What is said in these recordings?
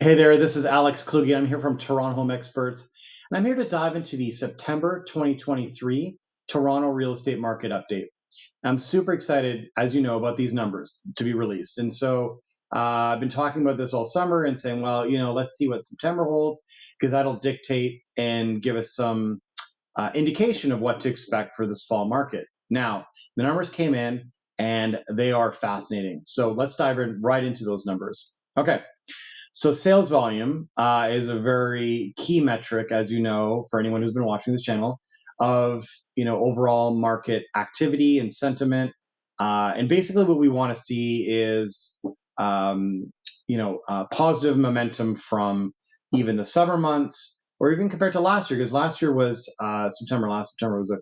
Hey there, this is Alex Kluge. I'm here from Toronto Home Experts, and I'm here to dive into the September 2023 Toronto real estate market update. I'm super excited, as you know, about these numbers to be released. And so I've been talking about this all summer and saying, well, let's see what September holds, because that'll dictate and give us some indication of what to expect for this fall market. Now, the numbers came in and they are fascinating. So let's dive right into those numbers. Okay. So sales volume is a very key metric, as you know, for anyone who's been watching this channel, of overall market activity and sentiment. And basically, what we want to see is positive momentum from even the summer months, or even compared to last year, because last year was September. Last September was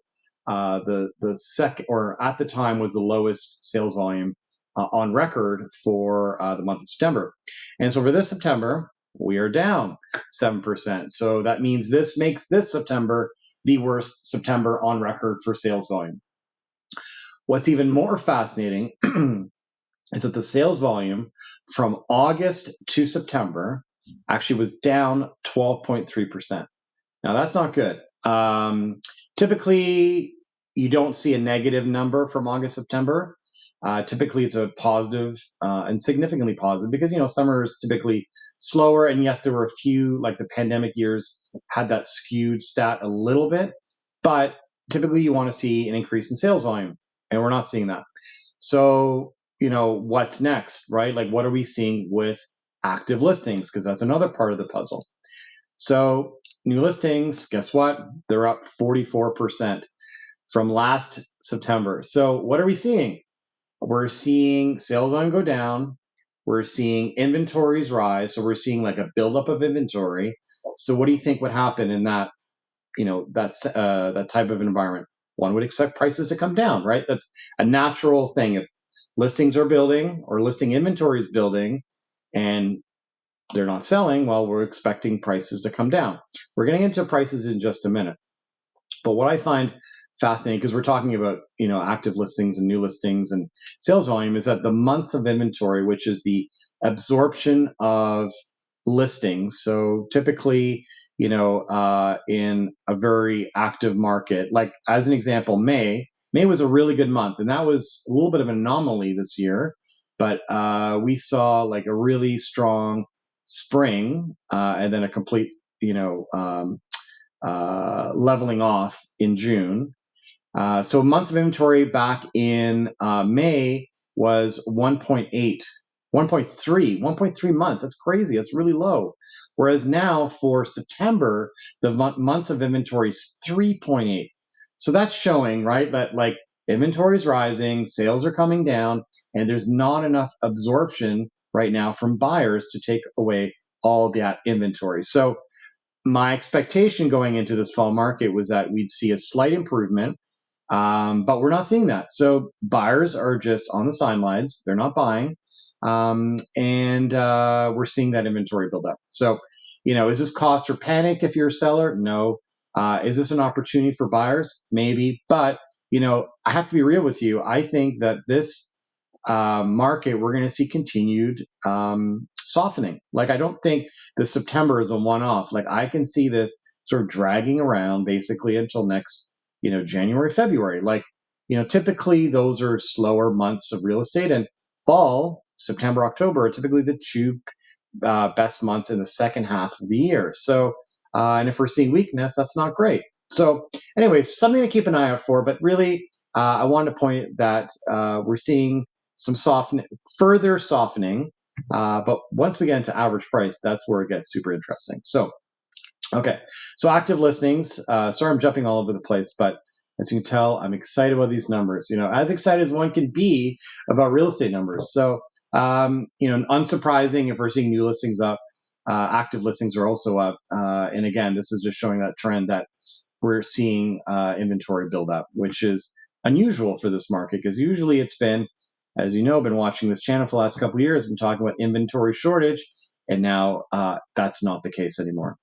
the second, or at the time was the lowest sales volume on record for the month of September. And so for this September, we are down 7%. So that means this makes this September the worst September on record for sales volume. What's even more fascinating is that the sales volume from August to September actually was down 12.3%. Now, that's not good. Typically, you don't see a negative number from August, September. Typically, it's a positive and significantly positive because, summer is typically slower. And yes, there were a few, like the pandemic years, had that skewed stat a little bit. But typically, you want to see an increase in sales volume. And we're not seeing that. So, what's next, right? Like, what are we seeing with active listings? Because that's another part of the puzzle. So, new listings, guess what? They're up 44% from last September. So, what are we seeing? We're seeing sales volume go down. We're seeing inventories rise. So, we're seeing like a buildup of inventory. So, what do you think would happen in that, that type of environment? One would expect prices to come down, right? That's a natural thing. If listings are building or listing inventory is building and they're not selling, well, we're expecting prices to come down. We're getting into prices in just a minute. But what I find fascinating, because we're talking about active listings and new listings and sales volume, is that the months of inventory, which is the absorption of listings. So typically, in a very active market, like as an example, May was a really good month, and that was a little bit of an anomaly this year. But we saw like a really strong spring and then a complete, leveling off in June. So months of inventory back in May was 1.8, 1.3 months. That's crazy. That's really low. Whereas now for September, the months of inventory is 3.8. So that's showing, right, that like inventory is rising, sales are coming down, and there's not enough absorption right now from buyers to take away all that inventory. So my expectation going into this fall market was that we'd see a slight improvement, but we're not seeing that. So buyers are just on the sidelines; they're not buying, and we're seeing that inventory build up. So, is this cause for panic if you're a seller? No. Is this an opportunity for buyers? Maybe, but I have to be real with you. I think that this market, we're going to see continued softening. Like, I don't think the September is a one-off. Like, I can see this sort of dragging around basically until next, January, February. Like, typically those are slower months of real estate, and fall, September, October are typically the two best months in the second half of the year. So, and if we're seeing weakness, that's not great. So, anyways, something to keep an eye out for. But really, I wanted to point that we're seeing some further softening. But once we get into average price, that's where it gets super interesting. So, okay, so active listings. Sorry, I'm jumping all over the place, but as you can tell, I'm excited about these numbers. As excited as one can be about real estate numbers. So, unsurprising if we're seeing new listings up, active listings are also up. And again, this is just showing that trend that we're seeing inventory build up, which is unusual for this market because usually it's been, as you know, been watching this channel for the last couple of years, been talking about inventory shortage, and now that's not the case anymore.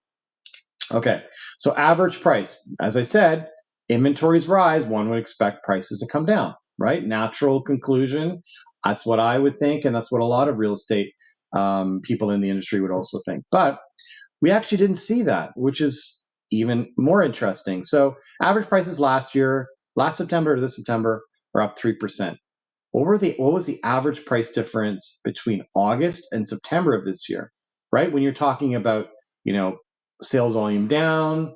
Okay, so average price. As I said, inventories rise, one would expect prices to come down, right? Natural conclusion. That's what I would think, and that's what a lot of real estate people in the industry would also think. But we actually didn't see that, which is even more interesting. So average prices last September to this September, are up 3%. What was the average price difference between August and September of this year? Right, when you're talking about, you know, sales volume down,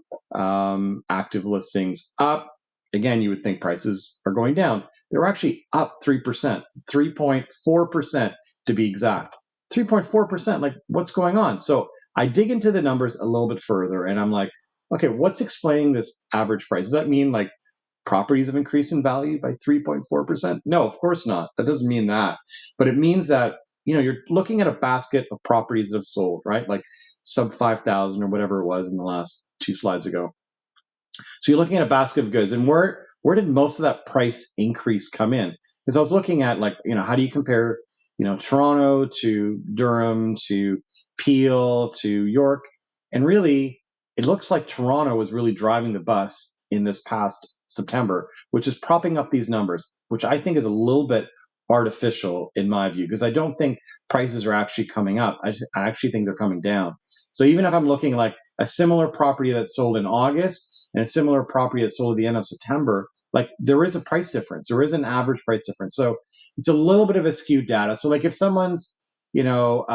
active listings up. Again, you would think prices are going down. They were actually up 3%, 3.4% to be exact. 3.4%. Like, what's going on? So I dig into the numbers a little bit further, and I'm like, okay, what's explaining this average price? Does that mean like properties have increased in value by 3.4%? No, of course not. That doesn't mean that. But it means that, you know, you're looking at a basket of properties that have sold, right? Like sub 5,000 or whatever it was in the last 2 slides ago. So you're looking at a basket of goods, and where did most of that price increase come in? Because I was looking at, like, you know, how do you compare, you know, Toronto to Durham to Peel to York, and really, it looks like Toronto was really driving the bus in this past September, which is propping up these numbers, which I think is a little bit artificial in my view, because I don't think prices are actually coming up. I actually think they're coming down. So even if I'm looking like a similar property that sold in August and a similar property that sold at the end of September, like there is a price difference. There is an average price difference. So it's a little bit of a skewed data. So like if someone's, you know,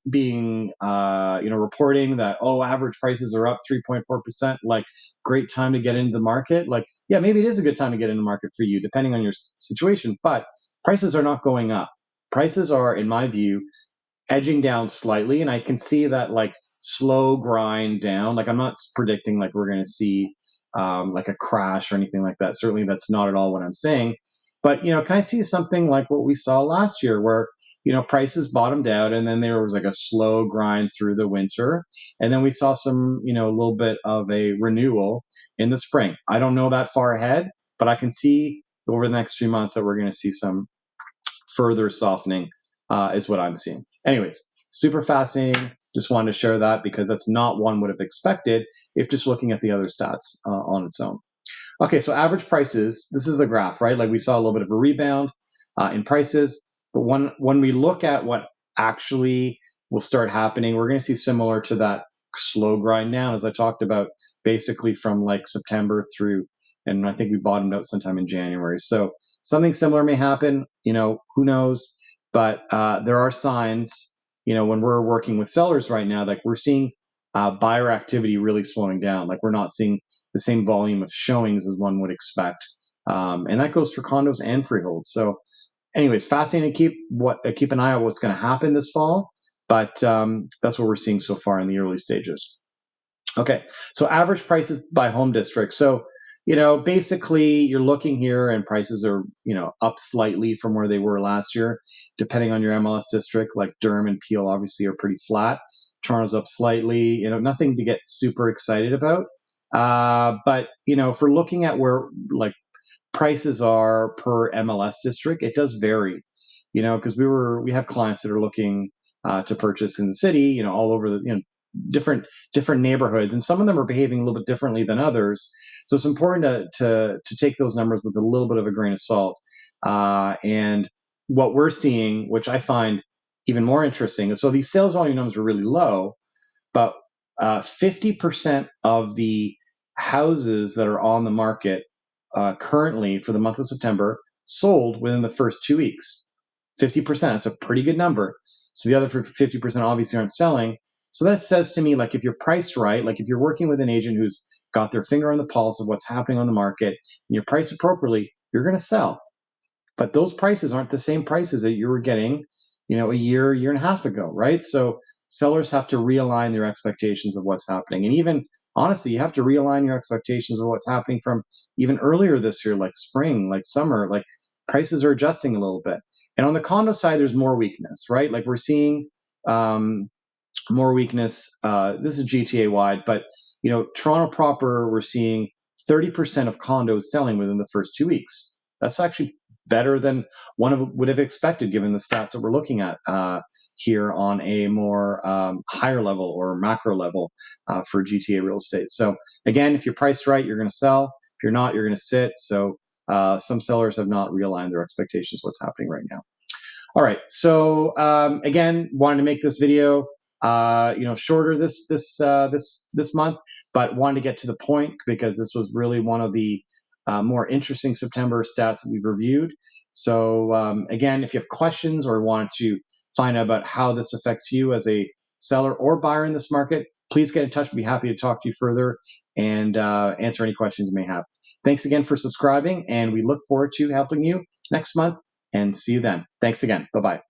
being, you know, reporting that, oh, average prices are up 3.4%, like great time to get into the market. Like, yeah, maybe it is a good time to get in the market for you, depending on your situation, but prices are not going up. Prices are, in my view, edging down slightly, and I can see that like slow grind down. Like I'm not predicting like we're going to see like a crash or anything like that. Certainly, that's not at all what I'm saying. But, you know, can I see something like what we saw last year, where, you know, prices bottomed out, and then there was like a slow grind through the winter, and then we saw some, you know, a little bit of a renewal in the spring. I don't know that far ahead, but I can see over the next few months that we're going to see some further softening, is what I'm seeing. Anyways, super fascinating. Just wanted to share that because that's not one would have expected if just looking at the other stats on its own. Okay, so average prices. This is a graph, right? Like we saw a little bit of a rebound in prices, but when we look at what actually will start happening, we're going to see similar to that slow grind down, as I talked about, basically from like September through, and I think we bottomed out sometime in January. So something similar may happen. You know, who knows? But there are signs. You know, when we're working with sellers right now, like we're seeing buyer activity really slowing down. Like we're not seeing the same volume of showings as one would expect, and that goes for condos and freeholds. So, anyways, fascinating to keep an eye on what's going to happen this fall. But that's what we're seeing so far in the early stages. Okay, so average prices by home district. So, you know, basically you're looking here and prices are, you know, up slightly from where they were last year, depending on your MLS district. Like Durham and Peel obviously are pretty flat. Toronto's up slightly, you know, nothing to get super excited about. But, you know, if we're looking at where like prices are per MLS district, it does vary, you know, because we have clients that are looking to purchase in the city, you know, all over the, you know, different neighborhoods, and some of them are behaving a little bit differently than others. So it's important to take those numbers with a little bit of a grain of salt. And what we're seeing, which I find even more interesting, is so these sales volume numbers are really low, but 50% of the houses that are on the market currently for the month of September sold within the first 2 weeks. 50%. That's a pretty good number. So the other 50% obviously aren't selling. So that says to me, like, if you're priced right, like if you're working with an agent who's got their finger on the pulse of what's happening on the market, and you're priced appropriately, you're going to sell. But those prices aren't the same prices that you were getting, you know, a year and a half ago, right? So sellers have to realign their expectations of what's happening. And even honestly, you have to realign your expectations of what's happening from even earlier this year, like spring, like summer, like prices are adjusting a little bit. And on the condo side, there's more weakness, right? Like we're seeing more weakness. This is GTA wide, but, you know, Toronto proper, we're seeing 30% of condos selling within the first 2 weeks. That's actually better than one would have expected, given the stats that we're looking at here on a more higher level or macro level for GTA real estate. So again, if you're priced right, you're going to sell. If you're not, you're going to sit. So some sellers have not realigned their expectations of what's happening right now. All right. So again, wanted to make this video, shorter this month, but wanted to get to the point because this was really one of the more interesting September stats that we've reviewed. So again, if you have questions or want to find out about how this affects you as a seller or buyer in this market, please get in touch. We'd be happy to talk to you further and answer any questions you may have. Thanks again for subscribing, and we look forward to helping you next month, and see you then. Thanks again. Bye-bye.